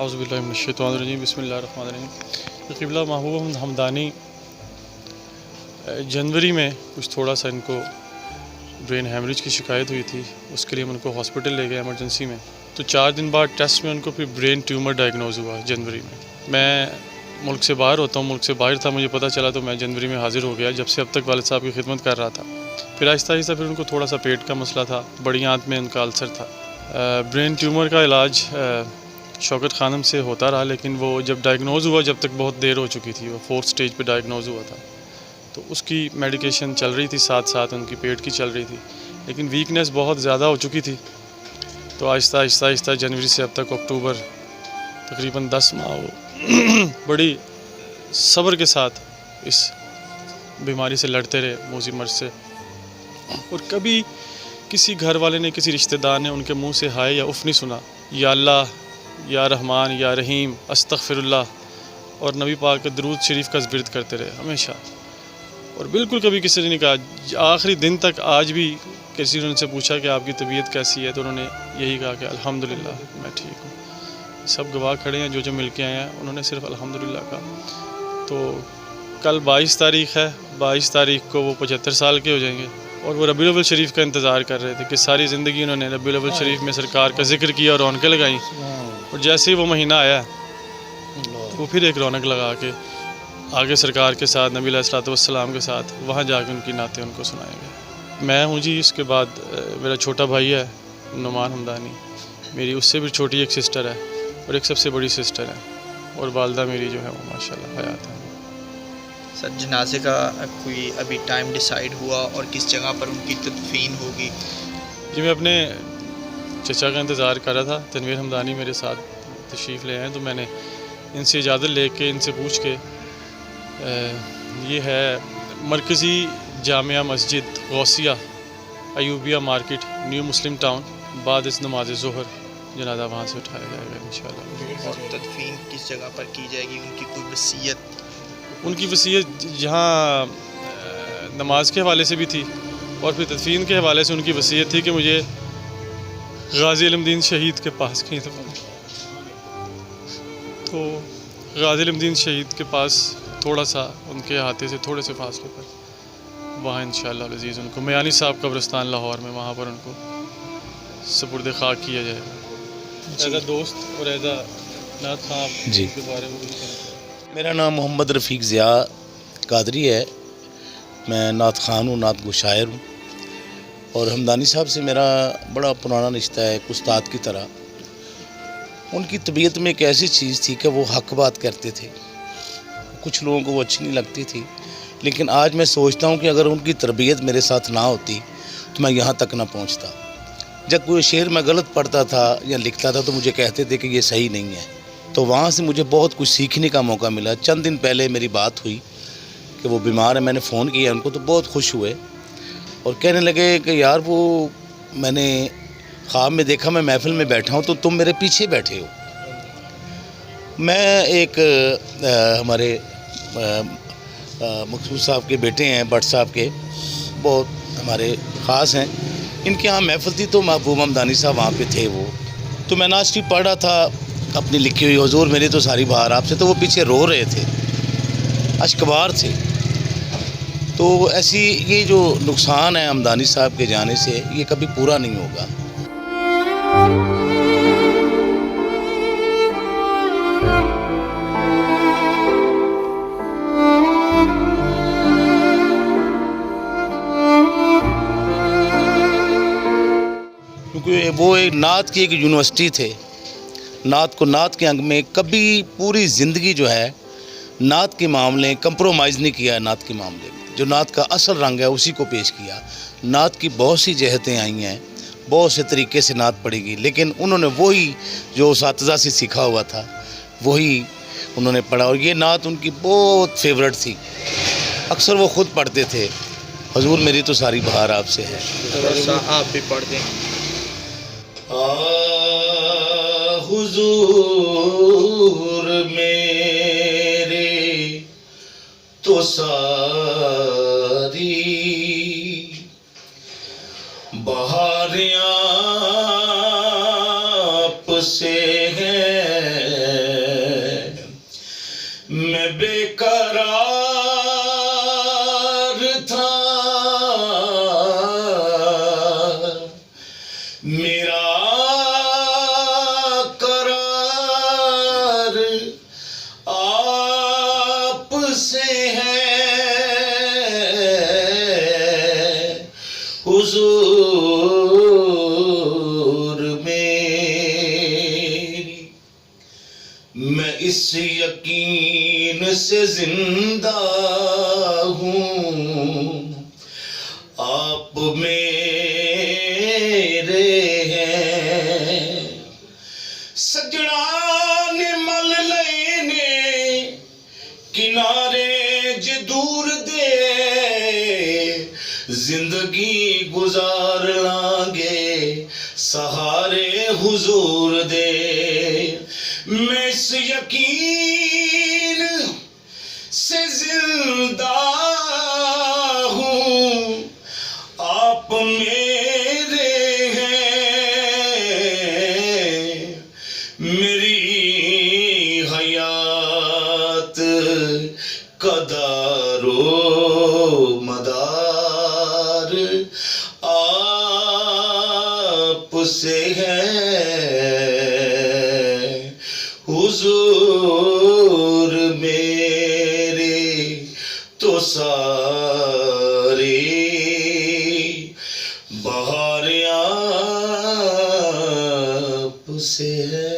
औज़ुबिल्लाहिमिनश्शैतानिर्रजीम बिस्मिल्लाहिर्रहमानिर्रहीम। क़िबला महबूब हमदानी जनवरी में कुछ थोड़ा सा इनको ब्रेन हेमरेज की शिकायत हुई थी, उसके लिए हम उनको हॉस्पिटल ले गए एमरजेंसी में। तो 4 दिन बाद टेस्ट में उनको फिर ब्रेन ट्यूमर डायग्नोज हुआ जनवरी में। मैं मुल्क से बाहर होता हूँ, मुल्क से बाहर था, मुझे पता चला तो मैं जनवरी में हाज़िर हो गया। जब से अब तक वालिद साहब की खिदमत कर रहा था। फिर आहिस्ता आहिस्ता फिर उनको थोड़ा सा पेट का मसला था, बड़ी आंत में उनका अल्सर था। ब्रेन ट्यूमर का इलाज शौकत खानम से होता रहा, लेकिन वो जब डायग्नोज़ हुआ जब तक बहुत देर हो चुकी थी, वो 4th स्टेज पे डायग्नोज़ हुआ था। तो उसकी मेडिकेशन चल रही थी, साथ साथ उनकी पेट की चल रही थी, लेकिन वीकनेस बहुत ज़्यादा हो चुकी थी। तो आहिस्ता आहिस्ता जनवरी से अब तक अक्टूबर तकरीबन 10 माह वो बड़ी सब्र के साथ इस बीमारी से लड़ते रहे, मौसी मर्ज से। और कभी किसी घर वाले ने, किसी रिश्तेदार ने उनके मुंह से हाय या उफ़ नहीं सुना। या अल्लाह, या रहमान, या रहीम, अस्तग़फिरुल्लाह और नबी पाक के दरूद शरीफ का ज़िक्र करते रहे हमेशा। और बिल्कुल कभी किसी ने नहीं कहा, आखिरी दिन तक आज भी किसी ने उनसे पूछा कि आपकी तबीयत कैसी है, तो उन्होंने यही कहा कि अल्हम्दुलिल्लाह मैं ठीक हूँ। सब गवाह खड़े हैं जो मिल के आए हैं, उन्होंने सिर्फ अल्हम्दुलिल्लाह कहा। तो कल 22 तारीख़ है, 22 तारीख़ को वो 75 साल के हो जाएंगे। और वो रबीउल अव्वल शरीफ का इंतज़ार कर रहे थे कि सारी ज़िंदगी उन्होंने रबीउल अव्वल शरीफ में सरकार का जिक्र किया और रौनकें लगाई। और जैसे ही वो महीना आया वो फिर एक रौनक लगा के आगे सरकार के साथ, नबी अलैहिस्सलाम के साथ वहाँ जाके उनकी नाते उनको सुनाए गए। मैं हूँ जी, इसके बाद मेरा छोटा भाई है नुमान हमदानी, मेरी उससे भी छोटी एक सिस्टर है और एक सबसे बड़ी सिस्टर है, और वालदा मेरी जो है वो माशाल्लाह हयात है। सर, जनाजे का कोई अभी टाइम डिसाइड हुआ और किस जगह पर उनकी तदफीन होगी? जी, मैं अपने चचा का इंतज़ार कर रहा था। तनवीर हमदानी मेरे साथ तशरीफ़ ले आए, तो मैंने इनसे इजाज़त लेके, इनसे पूछ के, ये है मरकज़ी जामिया मस्जिद गौसिया अयूबिया मार्केट, न्यू मुस्लिम टाउन, बाद इस नमाज ज़ोहर जनाजा वहाँ से उठाया जाएगा इंशाअल्लाह। और तदफीन किस जगह पर की जाएगी? उनकी कोई वसीयत? उनकी वसीयत जहाँ नमाज के हवाले से भी थी और फिर तदफीन के हवाले से उनकी वसीयत थी कि मुझे गाज़ी इल्मुद्दीन शहीद के पास कहीं दफन। तो गाज़ी इल्मुद्दीन शहीद के पास थोड़ा सा उनके अहाते से थोड़े से फासले पर वहाँ इंशाअल्लाह अज़ीज़ उनको मयानी साहब कब्रिस्तान लाहौर में, वहाँ पर उनको सुपुर्द खाक किया जाएगा। एज़ अ दोस्त और एज़ अ नात खां जी के बारे में मेरा नाम मोहम्मद रफ़ीक ज़िया कादरी है। मैं नात खान हूँ, नात गो शायर हूँ, और हमदानी साहब से मेरा बड़ा पुराना रिश्ता है, एक उस्ताद की तरह। उनकी तबीयत में एक ऐसी चीज़ थी कि वो हक बात करते थे, कुछ लोगों को वो अच्छी नहीं लगती थी, लेकिन आज मैं सोचता हूँ कि अगर उनकी तरबियत मेरे साथ ना होती तो मैं यहाँ तक ना पहुँचता। जब कोई शेर मैं गलत पढ़ता था या लिखता था तो मुझे कहते थे कि ये सही नहीं है, तो वहाँ से मुझे बहुत कुछ सीखने का मौका मिला। चंद दिन पहले मेरी बात हुई कि वो बीमार है, मैंने फ़ोन किया उनको, तो बहुत खुश हुए और कहने लगे कि यार वो मैंने ख्वाब में देखा, मैं महफिल में बैठा हूँ तो तुम मेरे पीछे बैठे हो। मैं एक हमारे मकसूद साहब के बेटे हैं, भट्ट साहब के, बहुत हमारे ख़ास हैं, इनके यहाँ महफिल थी तो महबूब हमदानी साहब वहाँ पे थे। वो तो मैं नात शरीफ पढ़ रहा था अपनी लिखी हुई, हुजूर मेरी तो सारी बहार आपसे, तो वो पीछे रो रहे थे, अश्कबार थे। तो ऐसी ये जो नुकसान है हमदानी साहब के जाने से, ये कभी पूरा नहीं होगा। क्योंकि वो एक नात की एक यूनिवर्सिटी थे, नात को नात के अंग में कभी पूरी ज़िंदगी जो है नात के मामले कंप्रोमाइज़ नहीं किया है। नात के मामले में जो नात का असल रंग है उसी को पेश किया। नात की बहुत सी जहतें आई हैं, बहुत से तरीके से नात पढ़ेगी, लेकिन उन्होंने वही जो उस्ताद से सीखा हुआ था वही उन्होंने पढ़ा, और ये नात उनकी बहुत फेवरेट थी। अक्सर वो ख़ुद पढ़ते थे حضور میری تو ساری بہار آپ سے ہے. تھوڑا سا آپ بھی پڑھ دیں. حضور میرے تو ساری بہاریں آپ سے ہیں. میں بے قرار تھا میرا قرار آپ سے ہے. حضور میری میں اس یقین سے زندہ ہوں آپ میرے ہیں. سجنا نے مل لینے کنارے دور دے زندگی گزار لانگے سہارے حضور دے. میں اس یقین سے زندہ ہوں آپ میرے ہیں. میری حیات کا دار و مدار آپ سے ہے. حضور میرے تو ساری بہاریں آپ سے ہے.